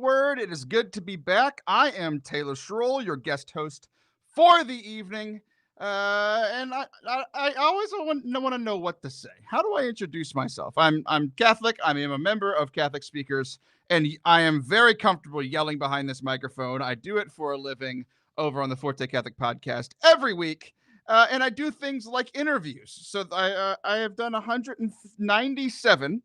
Word. It is good to be back. I am Taylor Schroll, your guest host for the evening. And I always want to know what to say. How do I introduce myself? I'm Catholic. I am a member of Catholic Speakers, and I am very comfortable yelling behind this microphone. I do it for a living over on the Forte Catholic podcast every week. And I do things like interviews. So I have done 197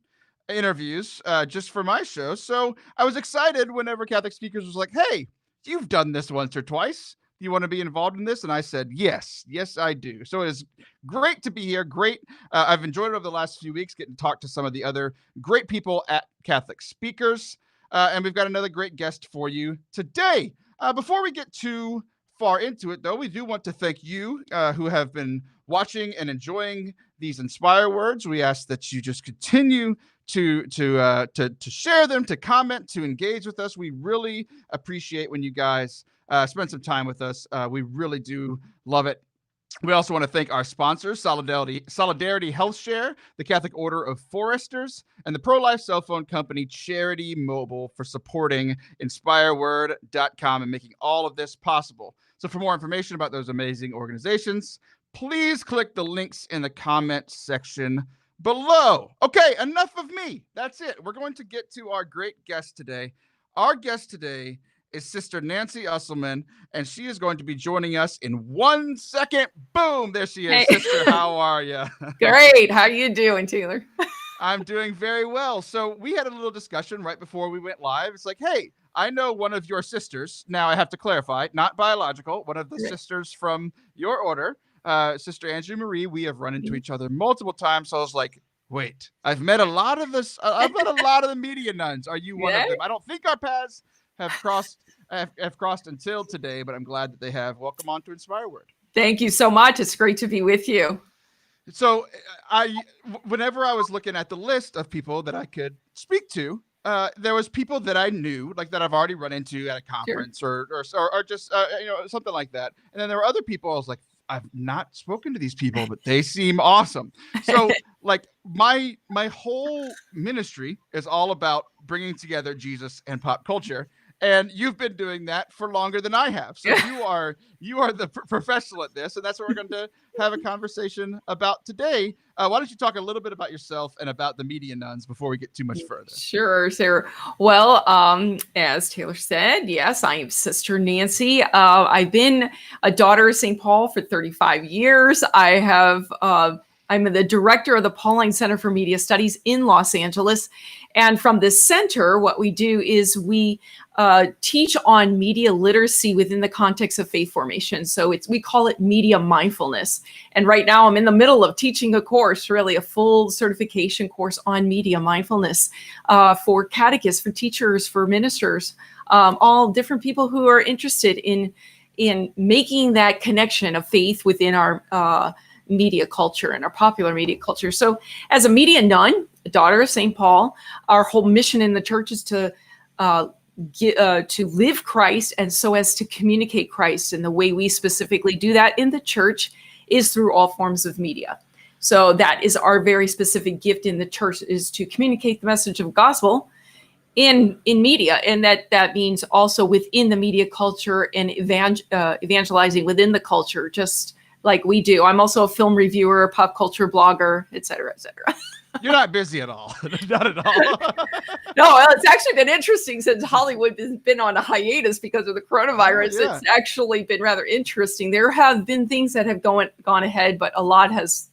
interviews just for my show. So I was excited whenever Catholic Speakers was like, hey, you've done this once or twice. Do you want to be involved in this? And I said, yes, I do. So it is great to be here. Great. I've enjoyed it over the last few weeks, getting to talk to some of the other great people at Catholic Speakers. And we've got another great guest for you today. Before we get too far into it, though, we do want to thank you who have been watching and enjoying these Inspire Words. We ask that you just continue to share them, to comment, to engage with us. We really appreciate when you guys spend some time with us. We really do love it. We also want to thank our sponsors, Solidarity Health Share, the Catholic Order of Foresters, and the pro-life cell phone company Charity Mobile for supporting inspireWord.com and making all of this possible. So for more information about those amazing organizations, please click the links in the comment section below. Okay, enough of me. That's it. We're going to get to our great guest today. Our guest today is Sister Nancy Usselmann, and she is going to be joining us in 1 second. Boom, there she is. Hey. Sister, how are you? Great. How you doing, Taylor? I'm doing very well. So we had a little discussion right before we went live. It's like, hey, I know one of your sisters. Now I have to clarify, not biological, one of the sisters from your order, Sister Angie Marie. We have run into each other multiple times. So I was like, wait, I've met a lot of this. I've met a lot of the media nuns. Are you one of them? I don't think our paths have crossed until today, but I'm glad that they have. Welcome on to Inspire Word. Thank you so much. It's great to be with you. So whenever I was looking at the list of people that I could speak to, there was people that I knew, like that I've already run into at a conference or just something like that. And then there were other people I was like, I've not spoken to these people, but they seem awesome. So like my whole ministry is all about bringing together Jesus and pop culture. And you've been doing that for longer than I have. So you are the professional at this. And that's what we're going to have a conversation about today. Why don't you talk a little bit about yourself and about the media nuns before we get too much further? Sure, Sarah. Well, as Taylor said, yes, I am Sister Nancy. I've been a daughter of St. Paul for 35 years. I'm the director of the Pauline Center for Media Studies in Los Angeles. And from this center, what we do is we teach on media literacy within the context of faith formation. So we call it media mindfulness. And right now I'm in the middle of teaching a course, really a full certification course on media mindfulness for catechists, for teachers, for ministers, all different people who are interested in making that connection of faith within our media culture and our popular media culture. So as a media nun, a daughter of St. Paul, our whole mission in the church is to live Christ and so as to communicate Christ. And the way we specifically do that in the church is through all forms of media. So that is our very specific gift in the church, is to communicate the message of gospel in media. And that means also within the media culture and evangelizing within the culture, just like we do. I'm also a film reviewer, pop culture blogger, et cetera, et cetera. You're not busy at all. Not at all. No, it's actually been interesting since Hollywood has been on a hiatus because of the coronavirus. Oh, yeah. It's actually been rather interesting. There have been things that have gone ahead, but a lot has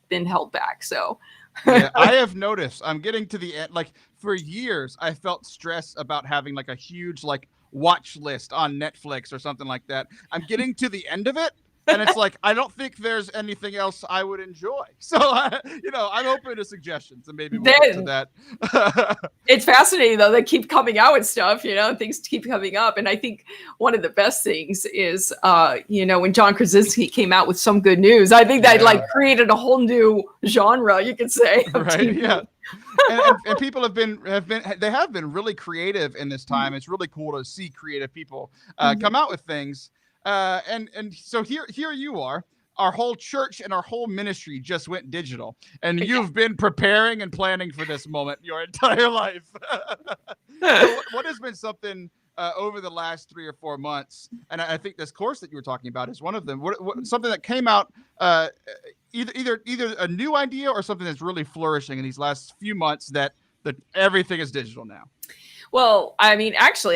been held back. So yeah, I have noticed I'm getting to the end. Like for years, I felt stress about having like a huge like watch list on Netflix or something like that. I'm getting to the end of it. And it's like, I don't think there's anything else I would enjoy. So, I'm open to suggestions and maybe we'll get to that. It's fascinating, though. They keep coming out with stuff, things keep coming up. And I think one of the best things is, when John Krasinski came out with Some Good News, I think that created a whole new genre, you could say. Right. TV. Yeah. and people have been really creative in this time. It's really cool to see creative people come out with things. And so here you are. our whole church and our whole ministry just went digital, and you've been preparing and planning for this moment your entire life. So what has been something over the last 3 or 4 months, and I think this course that you were talking about is one of them. What something that came out, either a new idea or something that's really flourishing in these last few months that everything is digital now? Well, I mean, actually,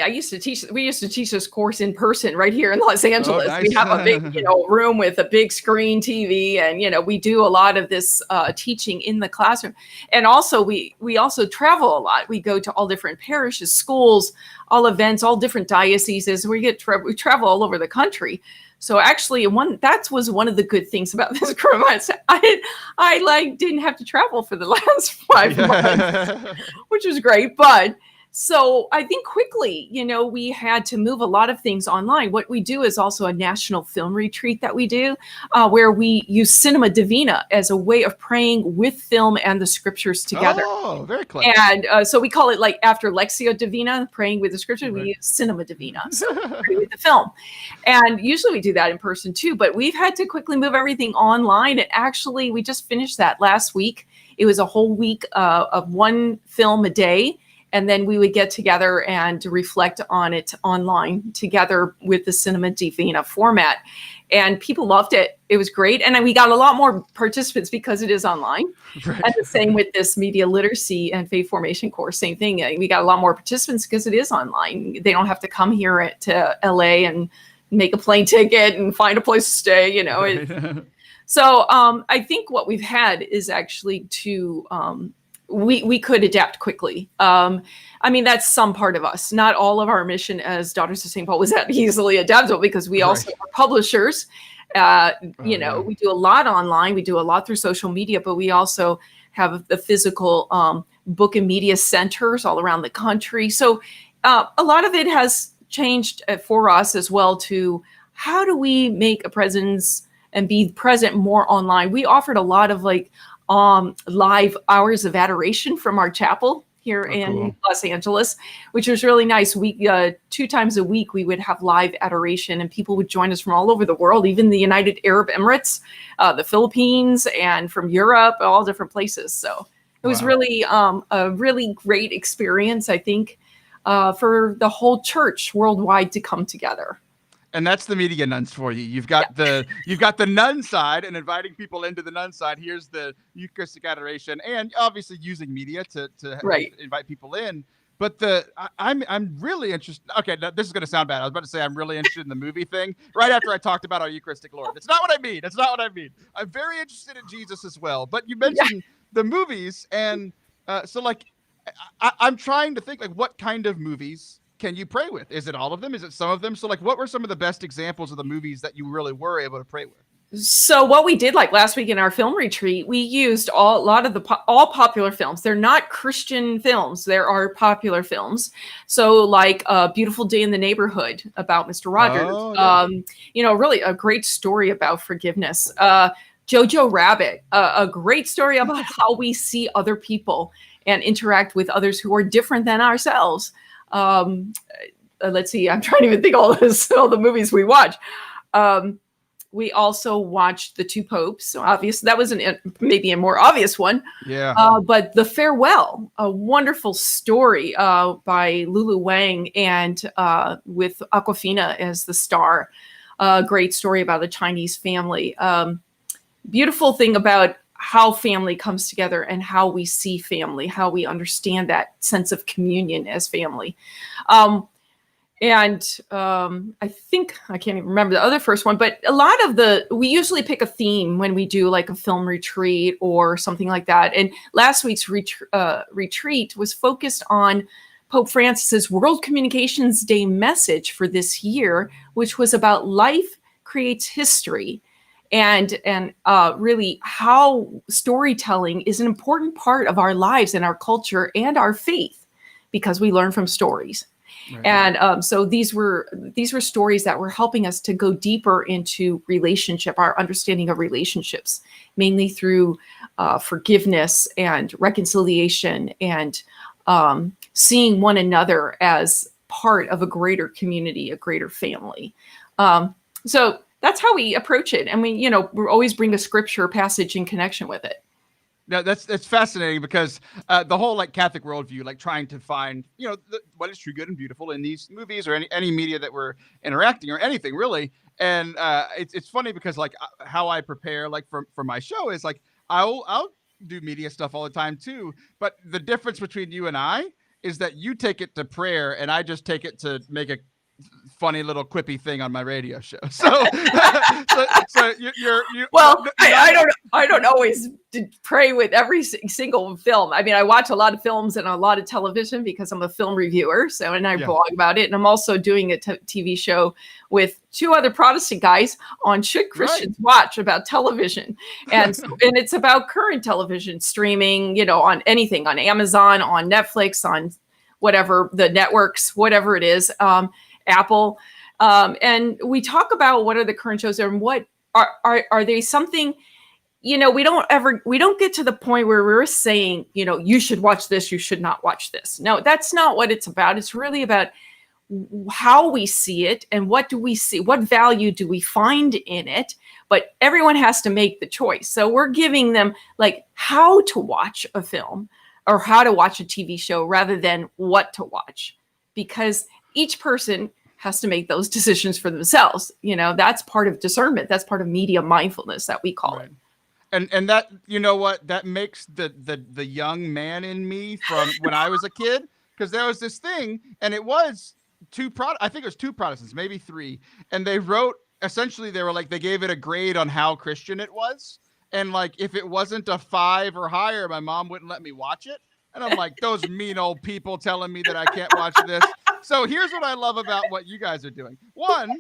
we used to teach this course in person right here in Los Angeles. Nice. We have a big, room with a big screen TV, and, we do a lot of this teaching in the classroom. And also we also travel a lot. We go to all different parishes, schools, all events, all different dioceses. We travel all over the country. So actually, that was one of the good things about this coronavirus. I didn't have to travel for the last 5 months, which was great. But so I think quickly, we had to move a lot of things online. What we do is also a national film retreat that we do, where we use Cinema Divina as a way of praying with film and the scriptures together. Oh, very clever. And so we call it like after Lectio Divina, praying with the scriptures, we use Cinema Divina, so pray with the film. And usually we do that in person too, but we've had to quickly move everything online. And actually, we just finished that last week. It was a whole week of one film a day. And then we would get together and reflect on it online together with the Cinema Divina format. And people loved it. It was great. And then we got a lot more participants because it is online. Right. And the same with this media literacy and faith formation course, same thing. We got a lot more participants because it is online. They don't have to come here to LA and make a plane ticket and find a place to stay, Right. So I think what we've had is actually to... we could adapt quickly. I mean, that's some part of us. Not all of our mission as Daughters of St. Paul was that easily adaptable, because we also are publishers. We do a lot online. We do a lot through social media, but we also have the physical book and media centers all around the country. So a lot of it has changed for us as well to how do we make a presence and be present more online. We offered a lot of live hours of adoration from our chapel here in Los Angeles, which was really nice. 2 times a week, we would have live adoration, and people would join us from all over the world, even the United Arab Emirates, the Philippines, and from Europe, all different places. So it was really a really great experience, I think, for the whole church worldwide to come together. And that's the media nuns for you. You've got the nun side and inviting people into the nun side. Here's the Eucharistic adoration, and obviously using media to invite people in. But I'm really interested. Okay, this is going to sound bad. I was about to say I'm really interested in the movie thing right after I talked about our Eucharistic Lord. That's not what I mean. I'm very interested in Jesus as well. But you mentioned the movies, and I'm trying to think what kind of movies can you pray with? Is it all of them? Is it some of them? So what were some of the best examples of the movies that you really were able to pray with? So what we did last week in our film retreat, we used a lot of all popular films. They're not Christian films. There are popular films. So Beautiful Day in the Neighborhood about Mr. Rogers. Really a great story about forgiveness. Jojo Rabbit, a great story about how we see other people and interact with others who are different than ourselves. Let's see, I'm trying to even think all the movies we watch. We also watched The Two Popes. So obviously that was maybe a more obvious one. Yeah. But The Farewell, a wonderful story by Lulu Wang and with Awkwafina as the star. A great story about a Chinese family. Beautiful thing about how family comes together and how we see family, how we understand that sense of communion as family. I think I can't even remember the other first one, but a lot of we usually pick a theme when we do a film retreat or something like that. And last week's retreat was focused on Pope Francis's World Communications Day message for this year, which was about life creates history. And really how storytelling is an important part of our lives and our culture and our faith, because we learn from stories. Right. And so these were stories that were helping us to go deeper into relationship, our understanding of relationships, mainly through forgiveness and reconciliation and seeing one another as part of a greater community, a greater family. So that's how we approach it. And we always bring a scripture passage in connection with it. No, that's fascinating because the whole like Catholic worldview, like trying to find, what is true, good, and beautiful in these movies or any media that we're interacting or anything really. And it's funny because like how I prepare like for my show is like I'll do media stuff all the time too. But the difference between you and I is that you take it to prayer and I just take it to make a funny little quippy thing on my radio show. So, you're well, I don't always pray with every single film. I mean, I watch a lot of films and a lot of television because I'm a film reviewer. So, and I blog about it. And I'm also doing a TV show with two other Protestant guys on Should Christians Watch about television. And and it's about current television streaming, on anything, on Amazon, on Netflix, on whatever the networks, whatever it is. Apple, and we talk about what are the current shows and what are they something, we don't get to the point where we're saying, you should watch this, you should not watch this. No, that's not what it's about. It's really about how we see it and what do we see, what value do we find in it, but everyone has to make the choice. So we're giving them like how to watch a film or how to watch a TV show rather than what to watch, because each person has to make those decisions for themselves. That's part of discernment. That's part of media mindfulness that we call it. And that, that makes the young man in me from when I was a kid, because there was this thing and it was I think it was two Protestants, maybe three. And they wrote, essentially they were like, they gave it a grade on how Christian it was. And like, if it wasn't a 5 or higher, my mom wouldn't let me watch it. And I'm like, those mean old people telling me that I can't watch this. So here's what I love about what you guys are doing. One,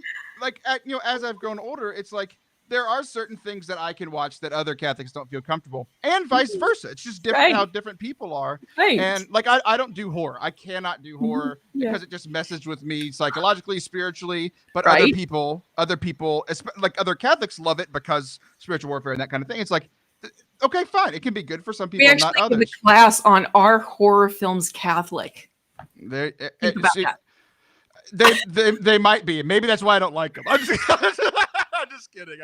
like, as I've grown older, it's like there are certain things that I can watch that other Catholics don't feel comfortable, and vice versa. It's just different how different people are. Right. And like, I don't do horror. I cannot do horror because it just messes with me psychologically, spiritually. But other people, like other Catholics love it because spiritual warfare and that kind of thing. It's like, okay, fine. It can be good for some people, not others. We actually did a class on Are Horror Films Catholic? They might be. Maybe that's why I don't like them. I'm just kidding.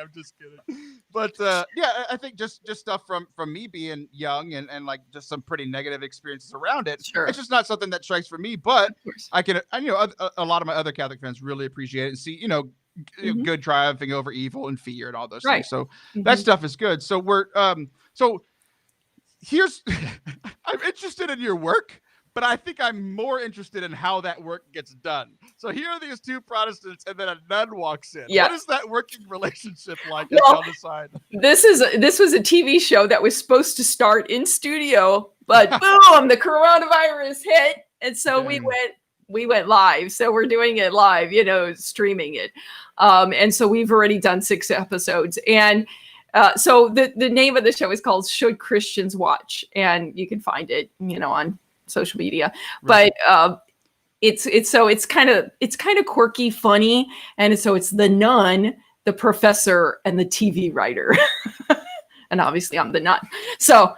But I think just stuff from me being young and like just some pretty negative experiences around it. Sure. It's just not something that strikes for me. But I a lot of my other Catholic friends really appreciate it and see good triumphing over evil and fear and all those things. So that stuff is good. So we're so here's I'm interested in your work, but I think I'm more interested in how that work gets done. So here are these two Protestants, and then a nun walks in. What is that working relationship like on the side? This was a TV show that was supposed to start in studio, but boom, the coronavirus hit, and so we went live. So we're doing it live, streaming it, and so we've already done 6 episodes, and so the name of the show is called Should Christians Watch, and you can find it, on social media, but it's kind of quirky, funny, and so it's the nun, the professor, and the TV writer, and obviously I'm the nun. So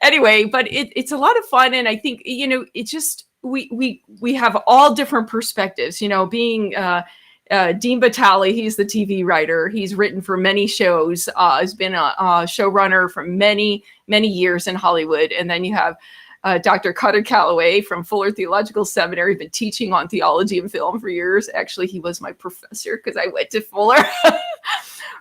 anyway, but it's a lot of fun, and I think it's just we have all different perspectives. Being Dean Batali, he's the TV writer. He's written for many shows. Has been a showrunner for many years in Hollywood. And then you have Dr. Cutter Calloway from Fuller Theological Seminary, been teaching on theology and film for years. Actually, he was my professor because I went to Fuller.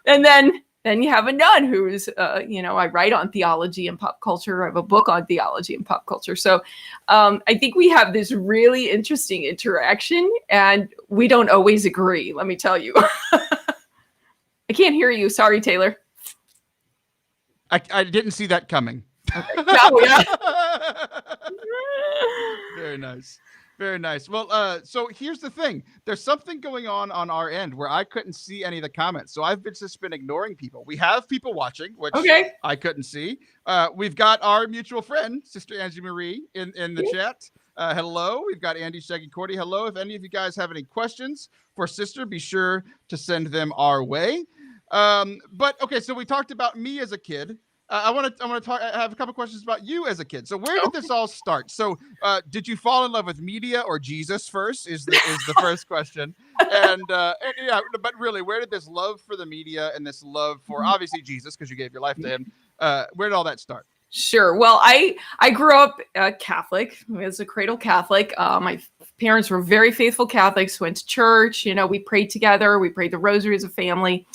And then you have a nun who's, I write on theology and pop culture. I have a book on theology and pop culture. So I think we have this really interesting interaction, and we don't always agree, let me tell you. I can't hear you. Sorry, Taylor. I didn't see that coming. Okay. No, yeah. Very nice. Very nice. Well, so here's the thing. There's something going on our end where I couldn't see any of the comments. So I've just been ignoring people. We have people watching, which I couldn't see. We've got our mutual friend, Sister Angie Marie, in the chat. Hello. We've got Andy Shaggy Cordy. Hello. If any of you guys have any questions for Sister, be sure to send them our way. But okay, so we talked about me as a kid. I want to talk. I have a couple questions about you as a kid. So where did Okay. this all start? So did you fall in love with media or Jesus first? Is the first question. And yeah, but really, where did this love for the media and this love for obviously Jesus, because you gave your life to him, where did all that start? Sure. Well, I grew up Catholic. I was a cradle Catholic. My parents were very faithful Catholics. Went to church. You know, we prayed together. We prayed the Rosary as a family.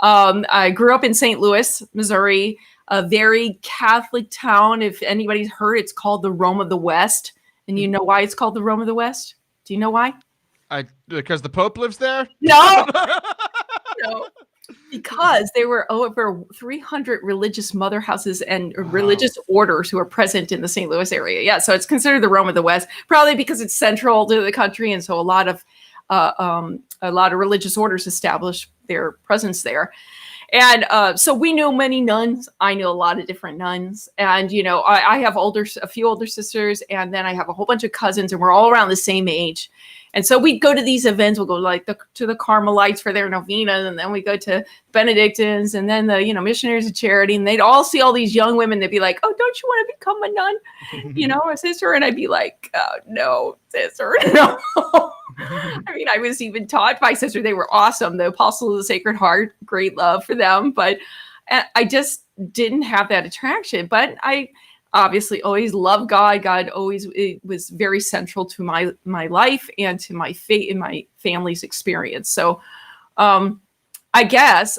I grew up in St. Louis, Missouri, a very Catholic town. If anybody's heard, it's called the Rome of the West. And you know why it's called the Rome of the West? Do you know why? Because the Pope lives there? No. No. Because there were over 300 religious mother houses and religious orders who are present in the St. Louis area. Yeah, so it's considered the Rome of the West, probably because it's central to the country, and so a lot of religious orders established their presence there. And so we knew many nuns. I knew a lot of different nuns, and you know, I have a few older sisters, and then I have a whole bunch of cousins, and we're all around the same age. And so we'd go to these events. We'll go like to the Carmelites for their novena, and then we go to Benedictines, and then the Missionaries of Charity, and they'd all see all these young women. They'd be like, "Oh, don't you want to become a nun, a sister?" And I'd be like, "Oh, no, sister, no." I mean, I was even taught by sister. They were awesome. The Apostles of the Sacred Heart, great love for them, but I just didn't have that attraction. But I obviously always loved God. God always was very central to my life and to my faith and my family's experience. So I guess,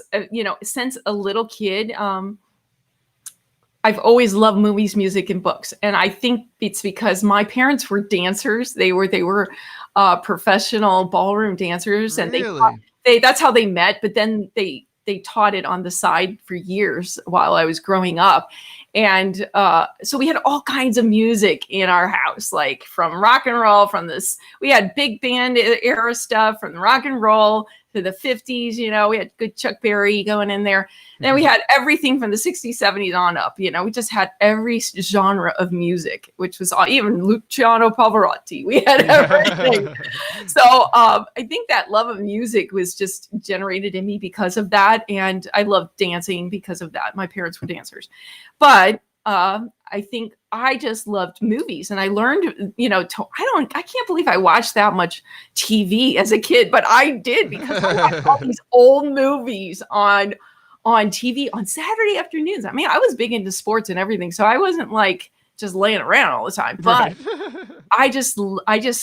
since a little kid, I've always loved movies, music, and books. And I think it's because my parents were dancers. They were professional ballroom dancers. And really? that's how they met. But then they taught it on the side for years while I was growing up. And so we had all kinds of music in our house, like from rock and roll, we had big band era stuff, from the rock and roll to the 50s, we had good Chuck Berry going in there. Then we had everything from the 60s, 70s on up. We just had every genre of music, which was even Luciano Pavarotti. We had everything. So I think that love of music was just generated in me because of that. And I loved dancing because of that. My parents were dancers. But I think I just loved movies, and I learned, I can't believe I watched that much TV as a kid, but I did, because I watched all these old movies on TV on Saturday afternoons. I mean, I was big into sports and everything, so I wasn't like just laying around all the time, but I just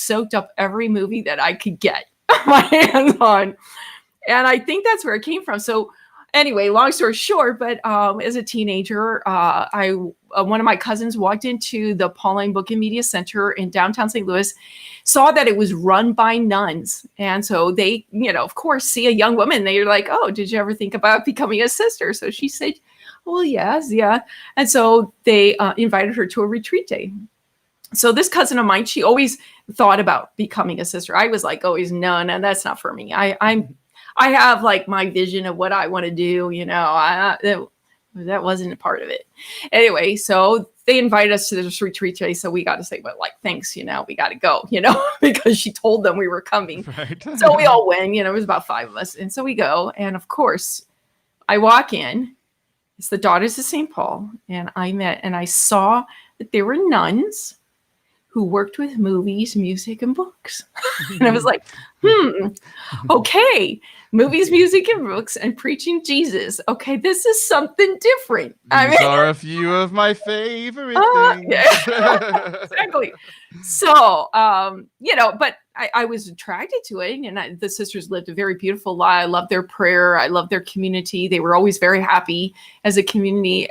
soaked up every movie that I could get my hands on. And I think that's where it came from. So anyway, long story short, but as a teenager, one of my cousins walked into the Pauline Book and Media Center in downtown St. Louis, saw that it was run by nuns. And so they, of course, see a young woman. They're like, "Oh, did you ever think about becoming a sister?" So she said, "Well, yes, yeah." And so they invited her to a retreat day. So this cousin of mine, she always thought about becoming a sister. I was like, always, no, that's not for me. I have like my vision of what I want to do, that wasn't a part of it. Anyway, so they invited us to this retreat today. So we got to say, but like, thanks, we got to go, because she told them we were coming. Right. So we all went, it was about 5 of us. And so we go. And of course, I walk in, it's the Daughters of St. Paul. And I saw that there were nuns who worked with movies, music, and books. And I was like, okay, movies, music, and books, and preaching Jesus. Okay, this is something different. These are a few of my favorite things. Yeah, exactly. So, but I was attracted to it, and the sisters lived a very beautiful life. I loved their prayer. I loved their community. They were always very happy as a community.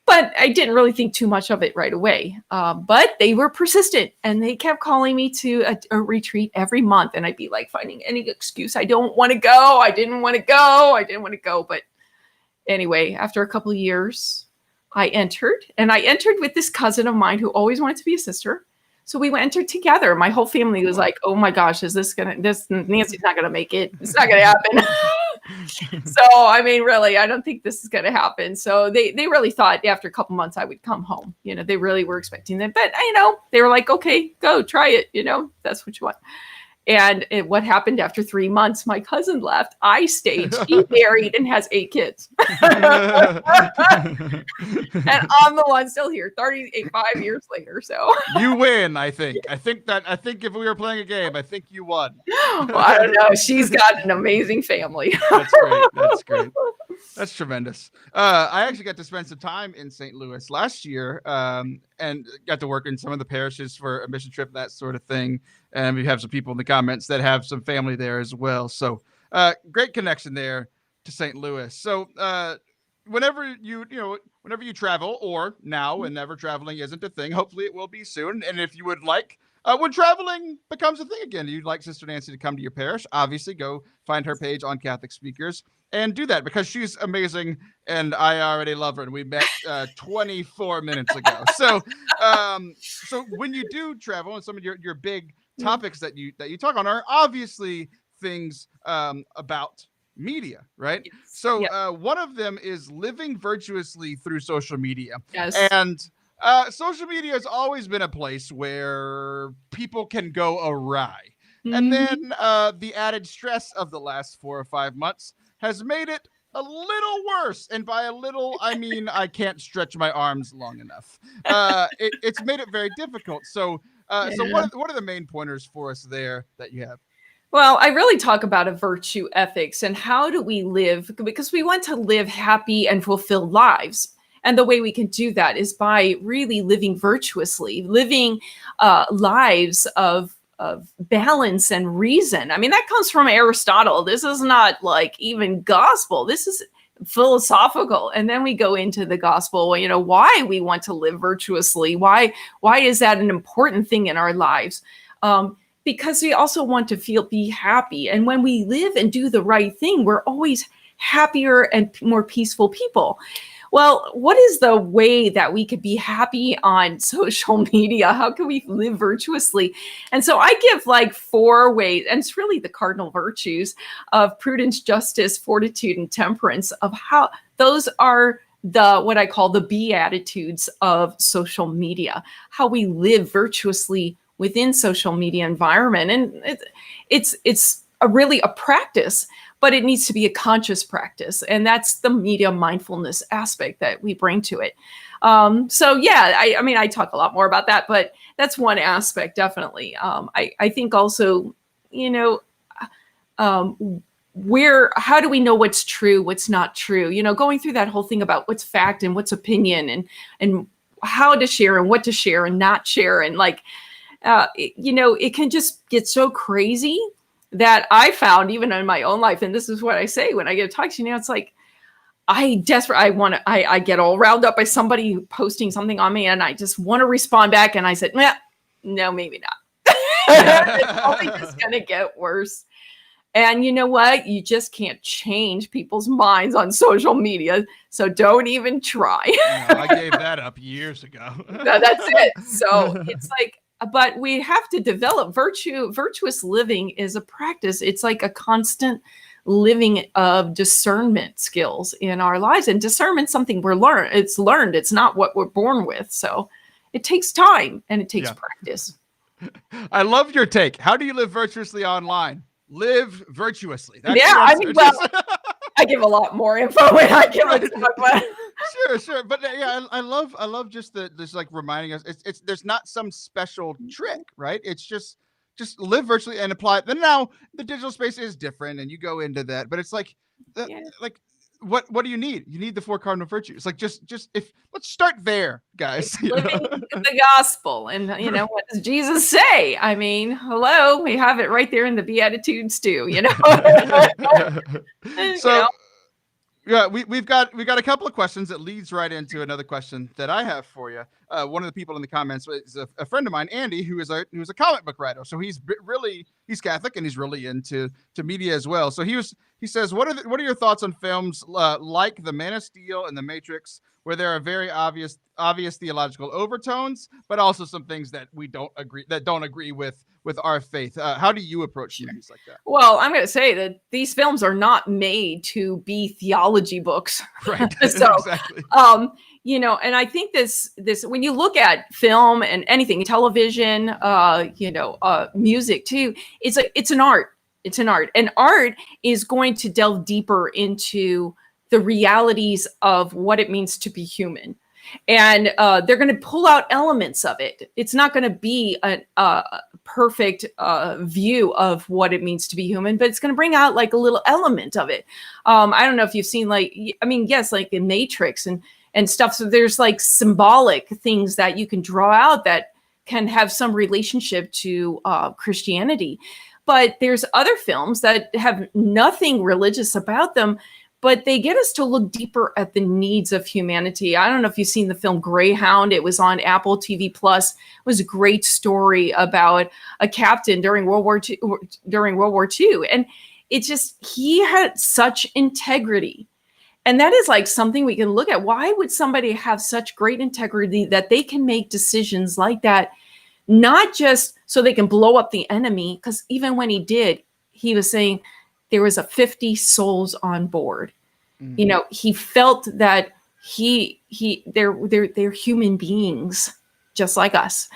But I didn't really think too much of it right away. But they were persistent, and they kept calling me to a retreat every month. And I'd be like finding any excuse. I don't want to go. I didn't want to go. But anyway, after a couple of years, I entered with this cousin of mine who always wanted to be a sister. So we entered together. My whole family was like, "Oh my gosh, Nancy's not going to make it. It's not going to happen." So, I mean, really, I don't think this is going to happen. So they really thought after a couple months I would come home. They really were expecting that. But, they were like, "Okay, go try it. That's what you want." And what happened after 3 months? My cousin left. I stayed. She married and has 8 kids. And I'm the one still here, 5 years later. So you win, I think. I think if we were playing a game, I think you won. Well, I don't know. She's got an amazing family. That's great. That's great. That's tremendous. I actually got to spend some time in St. Louis last year, and got to work in some of the parishes for a mission trip, that sort of thing. And we have some people in the comments that have some family there as well. So great connection there to St. Louis. So whenever you travel, or now whenever traveling isn't a thing, hopefully it will be soon. And if you would like, when traveling becomes a thing again, you'd like Sister Nancy to come to your parish, obviously go find her page on Catholic Speakers and do that, because she's amazing and I already love her. And we met 24 minutes ago. So when you do travel, and some of your big topics that you talk on are obviously things about media, right? Yes. So one of them is living virtuously through social media. Yes. And social media has always been a place where people can go awry. Mm-hmm. And then the added stress of the last 4 or 5 months has made it a little worse. And by a little, I mean I can't stretch my arms long enough. It's made it very difficult. So what are the main pointers for us there that you have? Well, I really talk about a virtue ethics and how do we live, because we want to live happy and fulfilled lives. And the way we can do that is by really living virtuously, living lives of balance and reason. I mean, that comes from Aristotle. This is not like even gospel. This is philosophical. And then we go into the gospel, why we want to live virtuously. Why is that an important thing in our lives? Because we also want to be happy. And when we live and do the right thing, we're always happier and more peaceful people. Well, what is the way that we could be happy on social media? How can we live virtuously? And so I give like 4 ways, and it's really the cardinal virtues of prudence, justice, fortitude, and temperance, of how those are what I call the beatitudes of social media, how we live virtuously within social media environment. And it's really a practice, but it needs to be a conscious practice. And that's the media mindfulness aspect that we bring to it. I talk a lot more about that, but that's one aspect, definitely. I think also, how do we know what's true, what's not true? Going through that whole thing about what's fact and what's opinion, and how to share and what to share and not share. And it can just get so crazy that I found even in my own life. And this is what I say when I get talks, it's like, I get all riled up by somebody posting something on me, and I just want to respond back. And I said, no, maybe not. It's only just going to get worse. And you know what? You just can't change people's minds on social media. So don't even try. I gave that up years ago. No, that's it. So it's like, but we have to develop virtuous living is a practice. It's like a constant living of discernment skills in our lives. And discernment's something we're learned. It's learned. It's not what we're born with. So it takes time and it takes practice. I love your take. How do you live virtuously online? Live virtuously. That's I give a lot more info when I give a talk, but Sure. But I love just this like reminding us it's there's not some special trick, right? It's just live virtually and apply it. Then now the digital space is different and you go into that, but it's like what do you need? You need the 4 cardinal virtues. Like just let's start there, guys. Living the gospel. And what does Jesus say? I mean, hello, we have it right there in the Beatitudes too, So yeah, we've got a couple of questions that leads right into another question that I have for you. One of the people in the comments is a friend of mine, Andy, who is a comic book writer. So he's Catholic and he's really into media as well. So he says, what are your thoughts on films like The Man of Steel and The Matrix, where there are very obvious theological overtones, but also some things that don't agree with our faith? How do you approach movies like that? Well, I'm going to say that these films are not made to be theology books. Right. So, exactly. And I think this when you look at film and anything, television, music too, it's an art. It's an art, and art is going to delve deeper into the realities of what it means to be human. And they're going to pull out elements of it. It's not going to be a perfect view of what it means to be human, but it's going to bring out like a little element of it. I don't know if you've seen yes, like in Matrix and stuff. So there's like symbolic things that you can draw out that can have some relationship to Christianity. But there's other films that have nothing religious about them, but they get us to look deeper at the needs of humanity. I don't know if you've seen the film Greyhound. It was on Apple TV Plus. It was a great story about a captain during World War II. And it just, he had such integrity. And that is like something we can look at. Why would somebody have such great integrity that they can make decisions like that, not just so they can blow up the enemy? Because even when he did, he was saying, there was 50 souls on board. He felt that they're human beings just like us.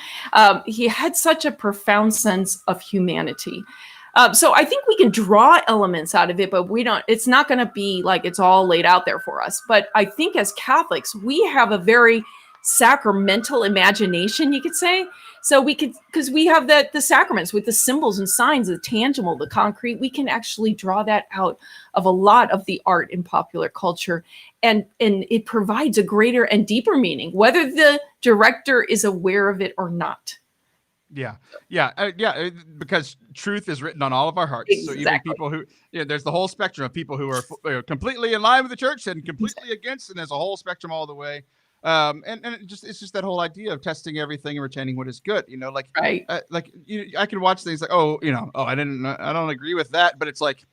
He had such a profound sense of humanity. So I think we can draw elements out of it, but it's not going to be like it's all laid out there for us. But I think as Catholics, we have a very sacramental imagination, you could say. So because we have the sacraments with the symbols and signs, the tangible, the concrete, we can actually draw that out of a lot of the art in popular culture. And it provides a greater and deeper meaning, whether the director is aware of it or not. Yeah. Because truth is written on all of our hearts. Exactly. So even people who, there's the whole spectrum of people who are completely in line with the church and completely against, and there's a whole spectrum all the way. And it's just that whole idea of testing everything and retaining what is good. Right. I can watch things like, I don't agree with that, but it's like,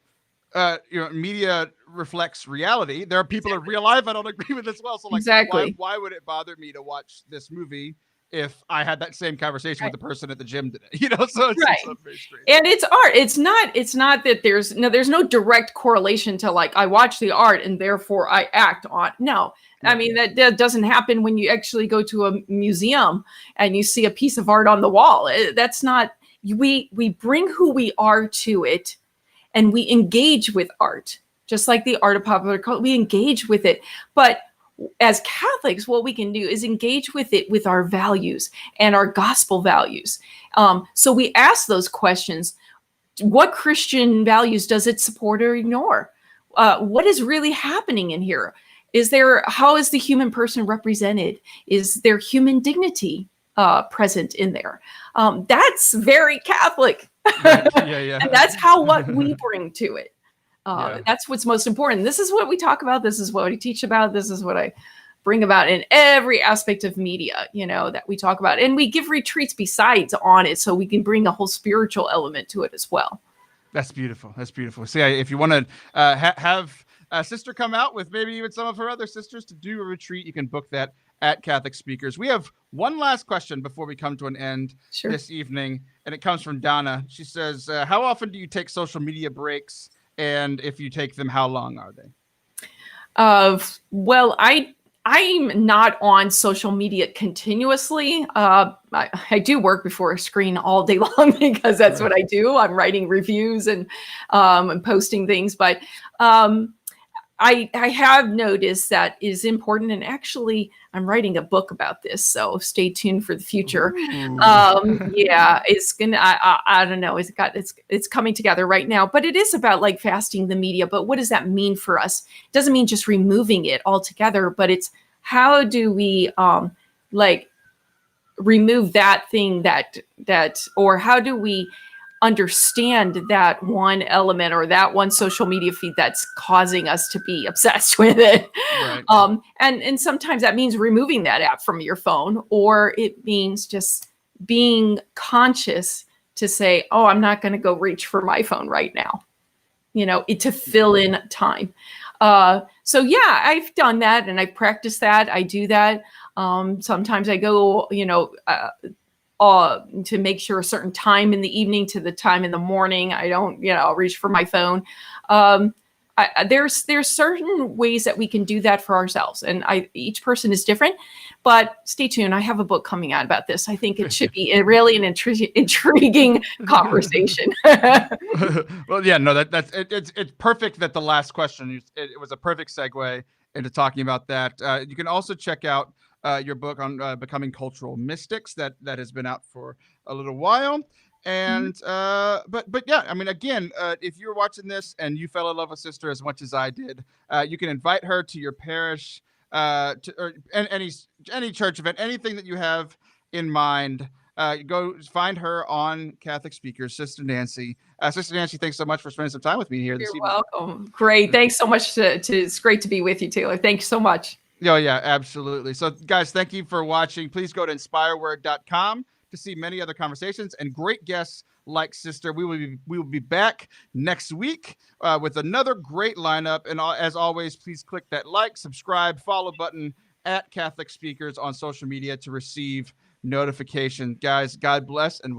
media reflects reality. There are people in real life I don't agree with as well. So like, exactly. why would it bother me to watch this movie if I had that same conversation with the person at the gym today? So it's very strange. And it's art. It's not that there's no direct correlation to like, I watch the art and therefore I act on. No. I mean, that doesn't happen when you actually go to a museum and you see a piece of art on the wall. That's not, we bring who we are to it, and we engage with art, just like the art of popular culture. We engage with it. But as Catholics, what we can do is engage with it with our values and our gospel values. So we ask those questions. What Christian values does it support or ignore? What is really happening in here? How is the human person represented? Is there human dignity present in there? That's very Catholic. Right. Yeah. And that's what we bring to it. That's what's most important. This is what we talk about. This is what I teach about. This is what I bring about in every aspect of media, that we talk about. And we give retreats besides on it, so we can bring a whole spiritual element to it as well. That's beautiful. See, if you want to have a sister come out with maybe even some of her other sisters to do a retreat, you can book that at Catholic Speakers. We have one last question before we come to an end this evening, and it comes from Donna. She says, how often do you take social media breaks? And if you take them, how long are they? Well, I'm not on social media continuously. I do work before a screen all day long because that's what I do. I'm writing reviews and posting things, but I have noticed that is important, and actually I'm writing a book about this, so stay tuned for the future. It's gonna, I don't know, it's coming together right now, but it is about like fasting the media. But what does that mean for us? It doesn't mean just removing it altogether, but it's how do we remove that thing or how do we understand that one element or that one social media feed that's causing us to be obsessed with it. Right. And sometimes that means removing that app from your phone, or it means just being conscious to say, oh, I'm not going to go reach for my phone right now, to fill in time. So yeah, I've done that and I practice that. I do that. Sometimes I go, to make sure a certain time in the evening to the time in the morning, I don't, reach for my phone. there's certain ways that we can do that for ourselves, and each person is different. But stay tuned. I have a book coming out about this. I think it should be really an intriguing conversation. Well, yeah, no, it's perfect that the last question, it was a perfect segue into talking about that. You can also check out your book on becoming cultural mystics that has been out for a little while. And but yeah, I mean, again, if you're watching this and you fell in love with Sister as much as I did, you can invite her to your parish, or any church event, anything that you have in mind. Go find her on Catholic Speakers, Sister Nancy. Sister Nancy, thanks so much for spending some time with me here this evening. You're welcome. Great. Thanks so much. It's great to be with you, Taylor. Thank you so much. Oh, yeah, absolutely. So, guys, thank you for watching. Please go to inspireword.com to see many other conversations and great guests like Sister. We will be back next week with another great lineup. And as always, please click that like, subscribe, follow button at Catholic Speakers on social media to receive notification. Guys, God bless, and